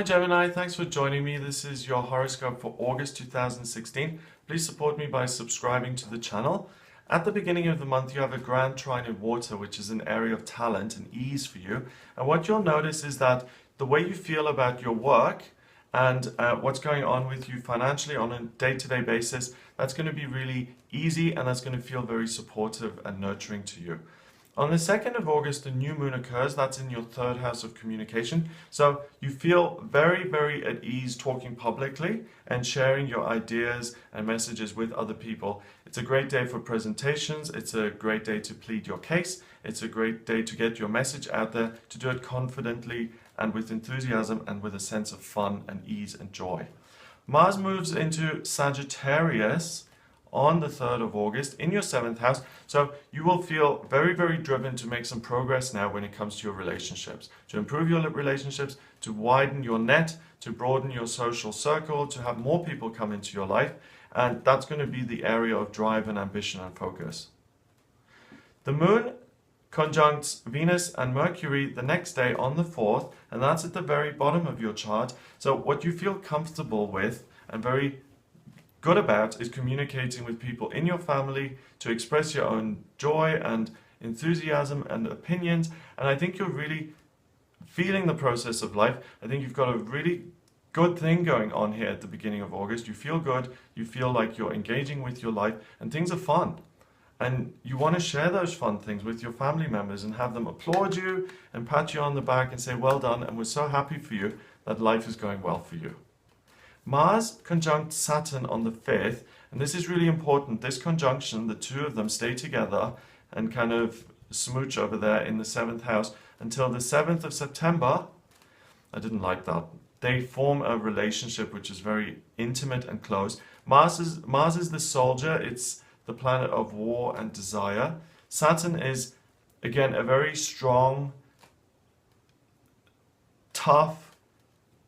Hi Gemini, thanks for joining me. This is your horoscope for August 2016. Please support me by subscribing to the channel. At the beginning of the month, you have a grand trine in water, which is an area of talent and ease for you. And what you'll notice is that the way you feel about your work and what's going on with you financially on a day-to-day basis, that's going to be really easy and that's going to feel very supportive and nurturing to you. On the 2nd of August, the new moon occurs. That's in your third house of communication. So you feel very, very at ease talking publicly and sharing your ideas and messages with other people. It's a great day for presentations. It's a great day to plead your case. It's a great day to get your message out there, to do it confidently and with enthusiasm and with a sense of fun and ease and joy. Mars moves into Sagittarius on the 3rd of August in your 7th house. So you will feel very, very driven to make some progress now when it comes to your relationships, to improve your relationships, to widen your net, to broaden your social circle, to have more people come into your life. And that's going to be the area of drive and ambition and focus. The moon conjuncts Venus and Mercury the next day on the 4th, and that's at the very bottom of your chart. So what you feel comfortable with and very good about is communicating with people in your family to express your own joy and enthusiasm and opinions. And I think you're really feeling the process of life. I think you've got a really good thing going on here at the beginning of August. You feel good, you feel like you're engaging with your life and things are fun. And you want to share those fun things with your family members and have them applaud you and pat you on the back and say, well done, and we're so happy for you that life is going well for you. Mars conjunct Saturn on the 5th, and this is really important. This conjunction, the two of them stay together and kind of smooch over there in the 7th house until the 7th of September. I didn't like that. They form a relationship which is very intimate and close. Mars is the soldier. It's the planet of war and desire. Saturn is, again, a very strong, tough,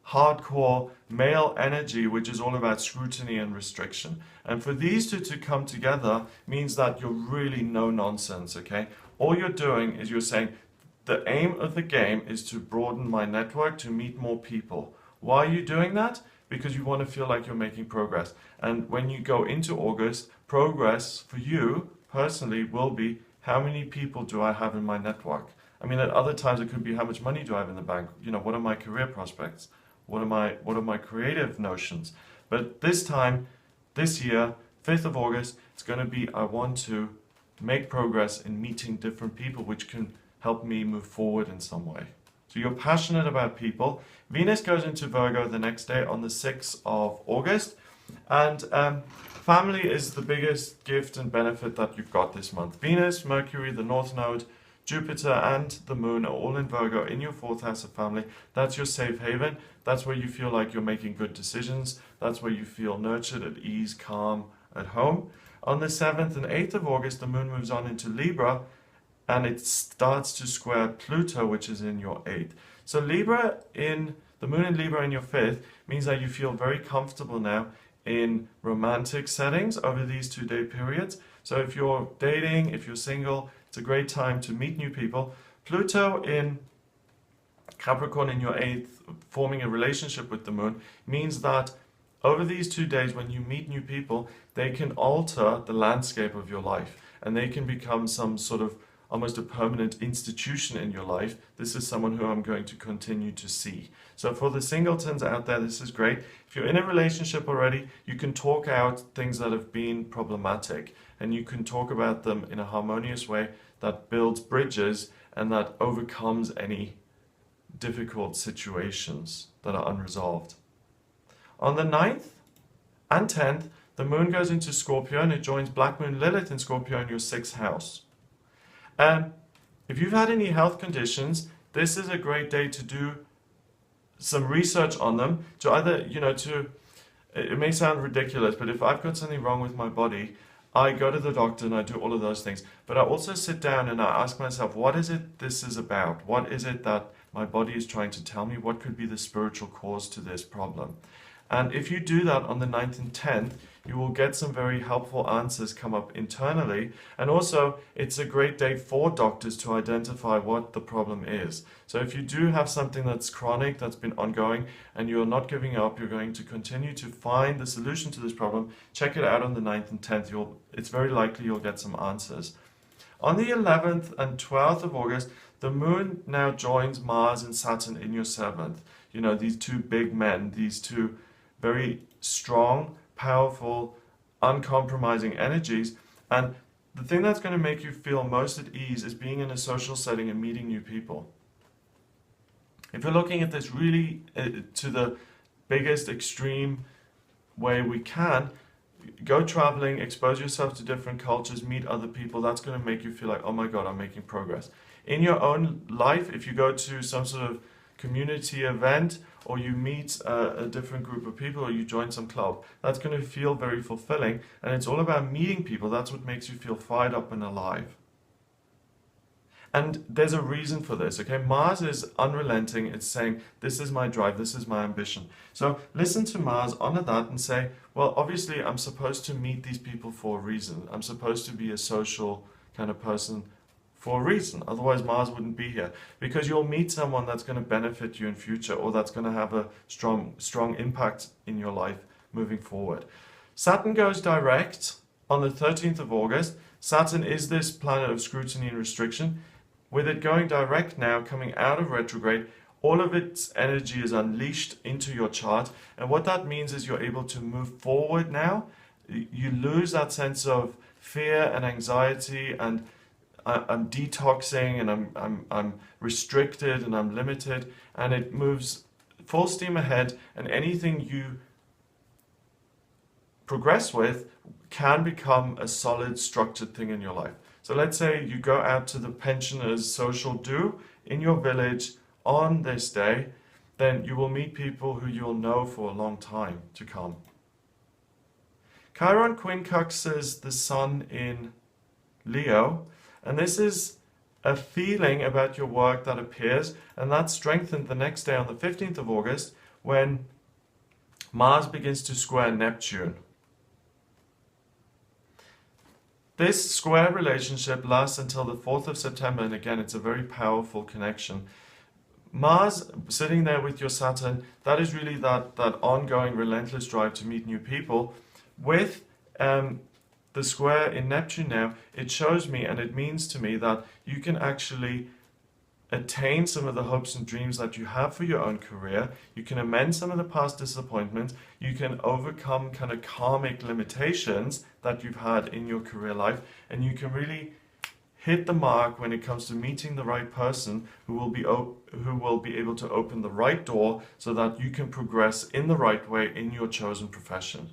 hardcore male energy, which is all about scrutiny and restriction. And for these two to come together means that you're really no nonsense, okay? All you're doing is you're saying, the aim of the game is to broaden my network, to meet more people. Why are you doing that? Because you want to feel like you're making progress. And when you go into August, progress for you personally will be, how many people do I have in my network? I mean, at other times it could be, how much money do I have in the bank? You know, what are my career prospects? What are my creative notions? But this time, this year, 5th of August, it's going to be, I want to make progress in meeting different people, which can help me move forward in some way. So you're passionate about people. Venus goes into Virgo the next day on the 6th of August. And family is the biggest gift and benefit that you've got this month. Venus, Mercury, the North Node, Jupiter and the Moon are all in Virgo in your 4th house of family. That's your safe haven. That's where you feel like you're making good decisions. That's where you feel nurtured, at ease, calm, at home. On the 7th and 8th of August, the Moon moves on into Libra and it starts to square Pluto, which is in your 8th. So the Moon in Libra in your 5th means that you feel very comfortable now in romantic settings over these 2-day periods. So if you're dating, if you're single, it's a great time to meet new people. Pluto in Capricorn in your 8th, forming a relationship with the Moon, means that over these 2 days when you meet new people, they can alter the landscape of your life and they can become some sort of almost a permanent institution in your life. This is someone who I'm going to continue to see. So for the singletons out there, this is great. If you're in a relationship already, you can talk out things that have been problematic and you can talk about them in a harmonious way that builds bridges and that overcomes any difficult situations that are unresolved. On the 9th and 10th, the Moon goes into Scorpio and it joins Black Moon Lilith in Scorpio in your 6th house. And if you've had any health conditions, this is a great day to do some research on them, to either, it may sound ridiculous, but if I've got something wrong with my body, I go to the doctor and I do all of those things. But I also sit down and I ask myself, what is it this is about? What is it that my body is trying to tell me? What could be the spiritual cause to this problem? And if you do that on the 9th and 10th, You will get some very helpful answers come up internally. And also, it's a great day for doctors to identify what the problem is. So if you do have something that's chronic, that's been ongoing, and you're not giving up, you're going to continue to find the solution to this problem, check it out on the 9th and 10th. It's very likely you'll get some answers. On the 11th and 12th of August, the moon now joins Mars and Saturn in your 7th. You know, these two big men, these two very strong, powerful, uncompromising energies. And the thing that's going to make you feel most at ease is being in a social setting and meeting new people. If you're looking at this really to the biggest extreme way we can, go traveling, expose yourself to different cultures, meet other people. That's going to make you feel like, oh my God, I'm making progress. In your own life, if you go to some sort of community event, or you meet a different group of people, or you join some club, that's going to feel very fulfilling. And it's all about meeting people. That's what makes you feel fired up and alive. And there's a reason for this, okay? Mars is unrelenting. It's saying, this is my drive, this is my ambition. So listen to Mars, honor that, and say, well, obviously I'm supposed to meet these people for a reason. I'm supposed to be a social kind of person for a reason. Otherwise Mars wouldn't be here. Because you'll meet someone that's going to benefit you in future, or that's going to have a strong impact in your life moving forward. Saturn goes direct on the 13th of August. Saturn is this planet of scrutiny and restriction. With it going direct now, coming out of retrograde, all of its energy is unleashed into your chart. And what that means is you're able to move forward now. You lose that sense of fear and anxiety, and I'm detoxing, and I'm restricted, and I'm limited. And it moves full steam ahead, and anything you progress with can become a solid, structured thing in your life. So let's say you go out to the pensioners' social do in your village on this day, then you will meet people who you'll know for a long time to come. Chiron quincunxes the Sun in Leo, and this is a feeling about your work that appears, and that's strengthened the next day on the 15th of August when Mars begins to square Neptune. This square relationship lasts until the 4th of September, and again, it's a very powerful connection. Mars sitting there with your Saturn, that is really that ongoing, relentless drive to meet new people. With the square in Neptune now, it shows me, and it means to me, that you can actually attain some of the hopes and dreams that you have for your own career. You can amend some of the past disappointments. You can overcome kind of karmic limitations that you've had in your career life, and you can really hit the mark when it comes to meeting the right person who will be able to open the right door so that you can progress in the right way in your chosen profession.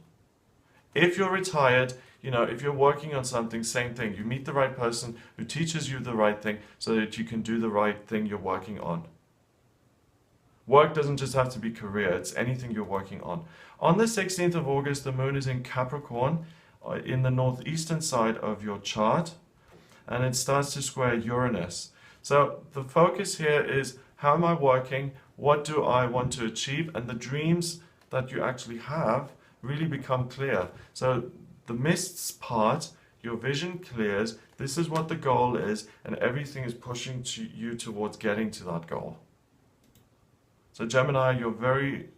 If you're retired, if you're working on something, same thing. You meet the right person who teaches you the right thing so that you can do the right thing you're working on. Work doesn't just have to be career, it's anything you're working on. On the 16th of August, the moon is in Capricorn in the northeastern side of your chart, and it starts to square Uranus. So the focus here is, how am I working? What do I want to achieve? And the dreams that you actually have really become clear. So the mists part, your vision clears, this is what the goal is, and everything is pushing you towards getting to that goal. So Gemini, you're very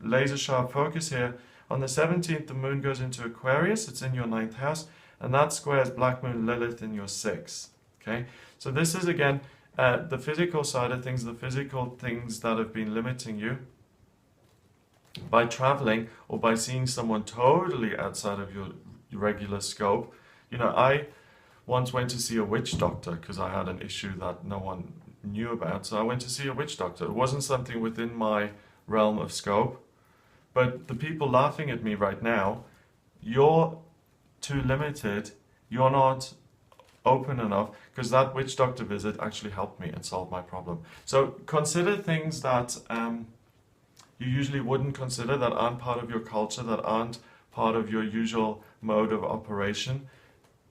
laser sharp focus here. On the 17th, the moon goes into Aquarius, it's in your 9th house, and that squares Black Moon Lilith in your 6th. Okay, so this is again the physical side of things, the physical things that have been limiting you. By traveling or by seeing someone totally outside of your regular scope. I once went to see a witch doctor because I had an issue that no one knew about. So I went to see a witch doctor. It wasn't something within my realm of scope. But the people laughing at me right now, you're too limited. You're not open enough, because that witch doctor visit actually helped me and solved my problem. So consider things that you usually wouldn't consider, that aren't part of your culture, that aren't part of your usual mode of operation.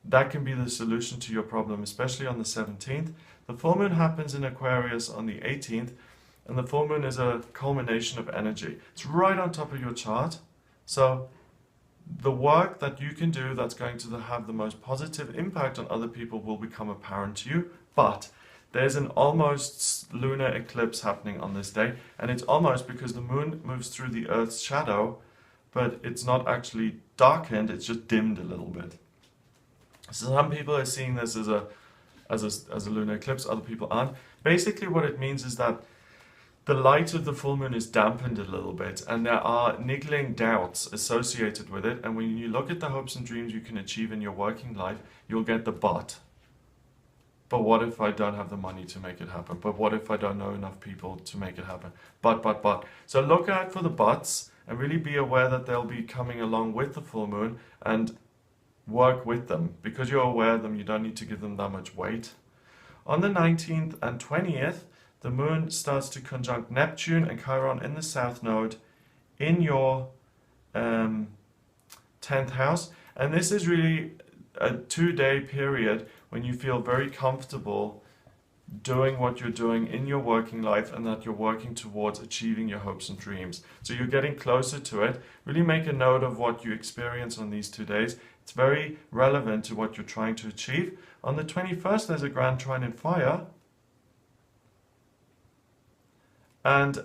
That can be the solution to your problem, especially on the 17th. The full moon happens in Aquarius on the 18th, and the full moon is a culmination of energy. It's right on top of your chart. So the work that you can do that's going to have the most positive impact on other people will become apparent to you. But there's an almost lunar eclipse happening on this day, and it's almost because the moon moves through the Earth's shadow, but it's not actually darkened, it's just dimmed a little bit. So some people are seeing this as a lunar eclipse, other people aren't. Basically what it means is that the light of the full moon is dampened a little bit, and there are niggling doubts associated with it. And when you look at the hopes and dreams you can achieve in your working life, you'll get the but. But what if I don't have the money to make it happen? But what if I don't know enough people to make it happen? But. So look out for the buts and really be aware that they'll be coming along with the full moon, and work with them. Because you're aware of them, you don't need to give them that much weight. On the 19th and 20th, the moon starts to conjunct Neptune and Chiron in the south node in your 10th house. And this is really a 2-day period when you feel very comfortable doing what you're doing in your working life, and that you're working towards achieving your hopes and dreams. So you're getting closer to it. Really make a note of what you experience on these 2 days. It's very relevant to what you're trying to achieve. On the 21st, there's a grand trine in fire. And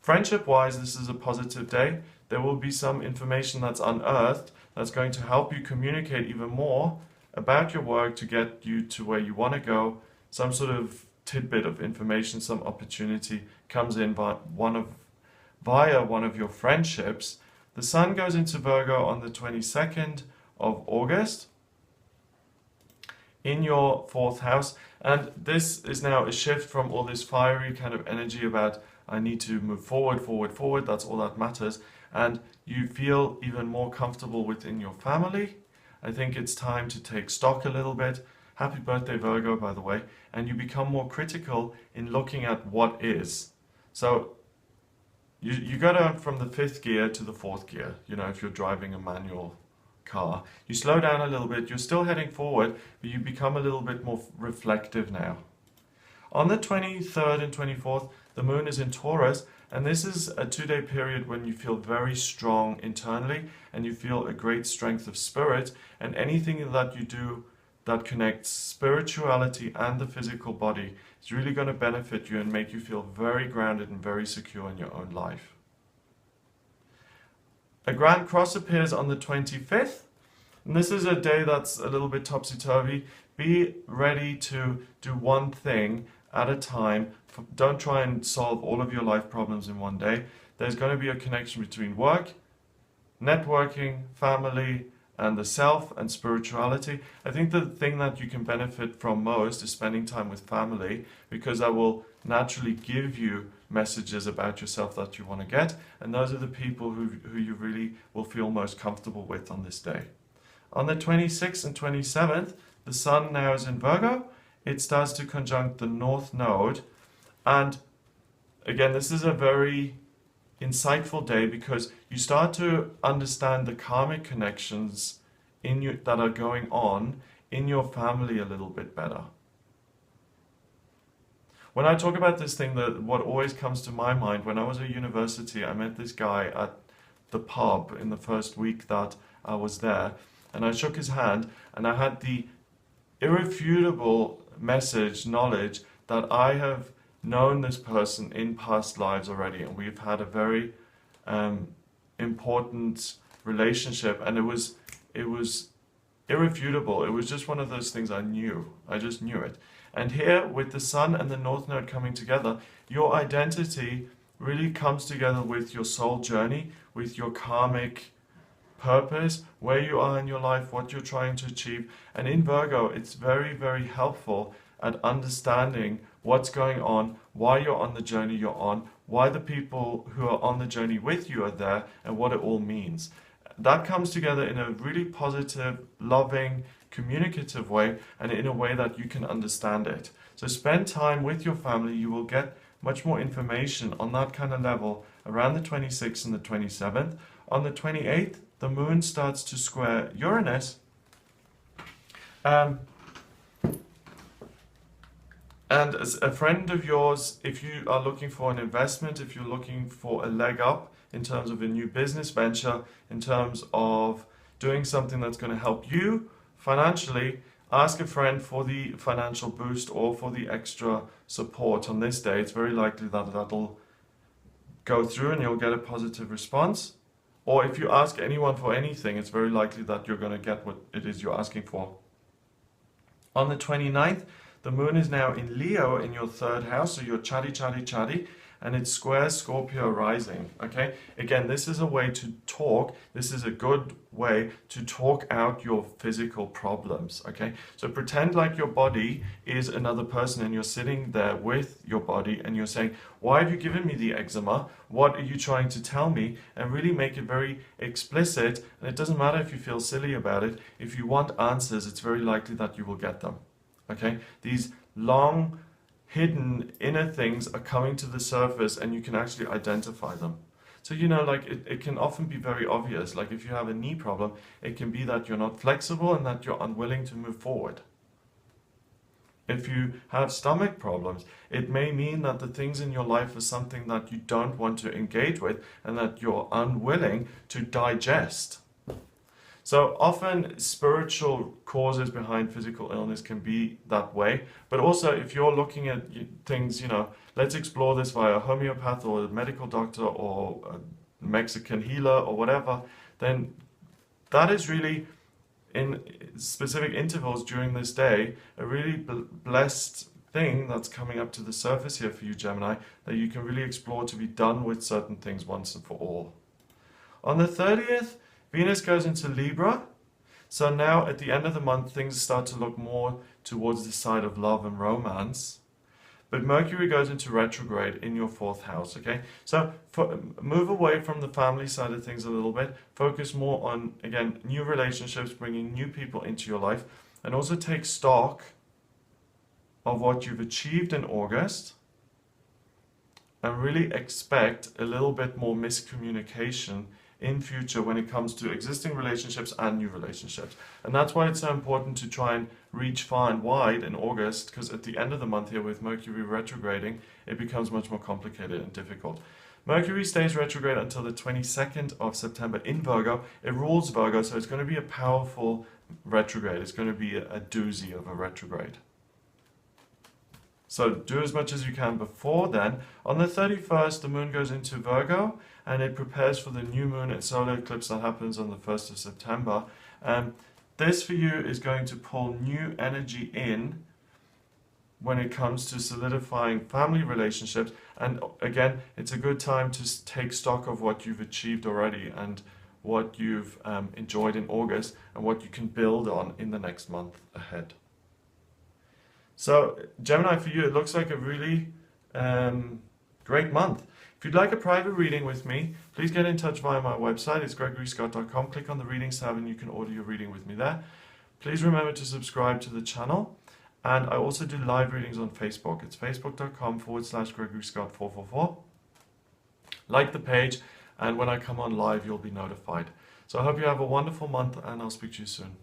friendship-wise, this is a positive day. There will be some information that's unearthed that's going to help you communicate even more about your work to get you to where you want to go. Some sort of tidbit of information, some opportunity comes in via one of your friendships. The sun goes into Virgo on the 22nd of August in your 4th house. And this is now a shift from all this fiery kind of energy about I need to move forward, that's all that matters. And you feel even more comfortable within your family. I think it's time to take stock a little bit. Happy birthday, Virgo, by the way. And you become more critical in looking at what is. So you go down from the 5th gear to the 4th gear. You know, if you're driving a manual car, you slow down a little bit. You're still heading forward, but you become a little bit more reflective now. On the 23rd and 24th, the moon is in Taurus, and this is a 2-day period when you feel very strong internally and you feel a great strength of spirit, and anything that you do that connects spirituality and the physical body is really going to benefit you and make you feel very grounded and very secure in your own life. A grand cross appears on the 25th, and this is a day that's a little bit topsy-turvy. Be ready to do one thing at a time. Don't try and solve all of your life problems in one day. There's going to be a connection between work, networking, family, and the self and spirituality. I think the thing that you can benefit from most is spending time with family, because that will naturally give you messages about yourself that you want to get, and those are the people who you really will feel most comfortable with on this day. On the 26th and 27th, the sun now is in Virgo. It starts to conjunct the North Node, and again, this is a very insightful day because you start to understand the karmic connections in you that are going on in your family a little bit better. When I talk about this thing, what always comes to my mind, when I was at university, I met this guy at the pub in the first week that I was there, and I shook his hand, and I had the irrefutable knowledge that I have known this person in past lives already, and we've had a very important relationship, and it was irrefutable. It was just one of those things I knew. I just knew it. And here, with the sun and the North Node coming together, your identity really comes together with your soul journey, with your karmic purpose, where you are in your life, what you're trying to achieve. And in Virgo, it's very, very helpful at understanding what's going on, why you're on the journey you're on, why the people who are on the journey with you are there, and what it all means. That comes together in a really positive, loving, communicative way, and in a way that you can understand it. So spend time with your family. You will get much more information on that kind of level around the 26th and the 27th. On the 28th, the moon starts to square Uranus. And as a friend of yours, if you are looking for an investment, if you're looking for a leg up in terms of a new business venture, in terms of doing something that's going to help you financially, ask a friend for the financial boost or for the extra support on this day. It's very likely that that'll go through and you'll get a positive response. Or if you ask anyone for anything, it's very likely that you're going to get what it is you're asking for. On the 29th, the moon is now in Leo in your third house, so you're chatty, and it squares Scorpio rising, okay? Again, this is a way to talk. This is a good way to talk out your physical problems, okay? So pretend like your body is another person and you're sitting there with your body and you're saying, why have you given me the eczema? What are you trying to tell me? And really make it very explicit. And it doesn't matter if you feel silly about it. If you want answers, it's very likely that you will get them, okay? These long, hidden inner things are coming to the surface and you can actually identify them. So, you know, like it can often be very obvious. Like if you have a knee problem, it can be that you're not flexible and that you're unwilling to move forward. If you have stomach problems, it may mean that the things in your life are something that you don't want to engage with and that you're unwilling to digest. So often spiritual causes behind physical illness can be that way. But also if you're looking at things, you know, let's explore this via a homeopath or a medical doctor or a Mexican healer or whatever, then that is really, in specific intervals during this day, a really blessed thing that's coming up to the surface here for you, Gemini, that you can really explore to be done with certain things once and for all. On the 30th, Venus goes into Libra, so now at the end of the month things start to look more towards the side of love and romance. But Mercury goes into retrograde in your fourth house, okay? So move away from the family side of things a little bit, focus more on, again, new relationships, bringing new people into your life, and also take stock of what you've achieved in August, and really expect a little bit more miscommunication in future when it comes to existing relationships and new relationships. And that's why it's so important to try and reach far and wide in August, because at the end of the month here with Mercury retrograding, it becomes much more complicated and difficult. Mercury stays retrograde until the 22nd of September in Virgo. It rules Virgo, so it's going to be a powerful retrograde. It's going to be a doozy of a retrograde. So do as much as you can before then. On the 31st, the moon goes into Virgo and it prepares for the new moon and solar eclipse that happens on the 1st of September. This for you is going to pull new energy in when it comes to solidifying family relationships. And again, it's a good time to take stock of what you've achieved already and what you've enjoyed in August and what you can build on in the next month ahead. So Gemini, for you, it looks like a really great month. If you'd like a private reading with me, please get in touch via my website. It's gregoryscott.com. Click on the Readings tab and you can order your reading with me there. Please remember to subscribe to the channel. And I also do live readings on Facebook. It's facebook.com/GregoryScott444. Like the page, and when I come on live, you'll be notified. So I hope you have a wonderful month, and I'll speak to you soon.